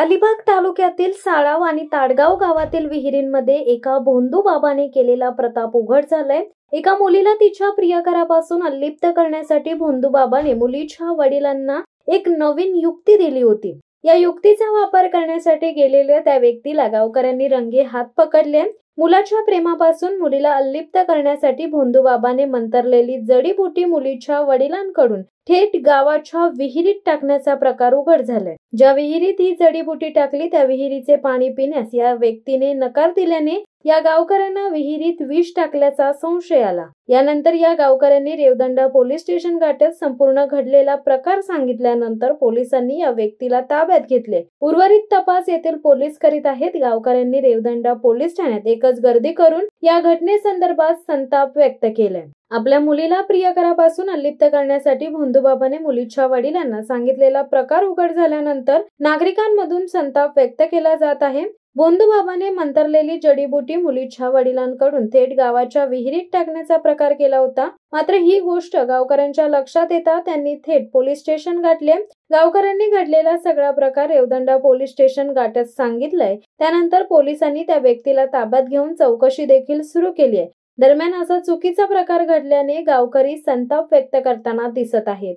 अलिबाग तालुक्यातील साळाव आणि ताडगाव गावातील विहिरींमध्ये एका भोंदू बाबाने केलेला प्रताप उघड झालाय। एका मुलीला तिच्या प्रियकरापासून अलिप्त करण्यासाठी भोंदू बाबाने मुलीच्या वडिलांना एक नवीन युक्ती दिली होती। या युक्तीचा वापर करण्यासाठी गेलेल्या त्या व्यक्तीला गावकऱ्यांनी रंगे हात पकडले। मुलाच्या प्रेमापासून मुलीला अलिप्त करण्यासाठी भोंदू बाबाने मंतरलेली जडीबुटी मुलीच्या वडिलांकडून थेट गावाच्या विहिरीत टाकण्याचा प्रकार उघड झालाय। ज्या विहिरीत ही जडीबुटी टाकली त्या विहिरीचे पाणी पिण्यास या व्यक्तीने नकार दिल्याने या गावकऱ्यांना विहिरीत विष टाकल्याचा संशय आला। यानंतर या गावकऱ्यांनी रेवदंडा पोलीस स्टेशन गाठत संपूर्ण घडलेला प्रकार सांगितल्यानंतर पोलिसांनी या व्यक्तीला ताब्यात घेतले। उर्वरित तपास येथील पोलीस करीत आहेत। गावकऱ्यांनी रेवदंडा पोलीस ठाण्यात एकच गर्दी करून या घटनेसंदर्भात संताप व्यक्त केलाय। आपल्या मुलीला प्रियकरापासून अलिप्त करण्यासाठी भोंदूबाबाने मुलीच्या वडिलांना सांगितलेला प्रकार उघड झाल्यानंतर नागरिकांमधून संताप व्यक्त केला जात आहे। भोंदूबाबाने मंतरलेली जडीबुटी मुलीच्या वडिलांकडून थेट गावाच्या विहिरीत टाकण्याचा प्रकार केला होता। मात्र ही गोष्ट गावकऱ्यांच्या लक्षात येता त्यांनी थेट पोलीस स्टेशन गाठले। गावकऱ्यांनी घडलेला सगळा प्रकार रेवदंडा पोलीस स्टेशन गाठत सांगितलंय। त्यानंतर पोलिसांनी त्या व्यक्तीला ताब्यात घेऊन चौकशी देखील सुरू केली आहे। दरम्यान असा चुकीचा प्रकार घडल्याने गावकरी संताप व्यक्त करताना दिसत आहेत।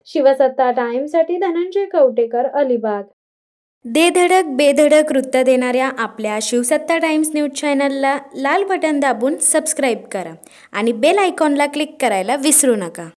शिवसत्ता टाइम्ससाठी धनंजय कवटेकर, अलिबाग। दे धडक बेधडक वृत्त देणाऱ्या आपल्या शिवसत्ता टाइम्स न्यूज चॅनलला लाल बटन दाबून सबस्क्राईब करा आणि बेल आयकॉनला क्लिक करायला विसरू नका।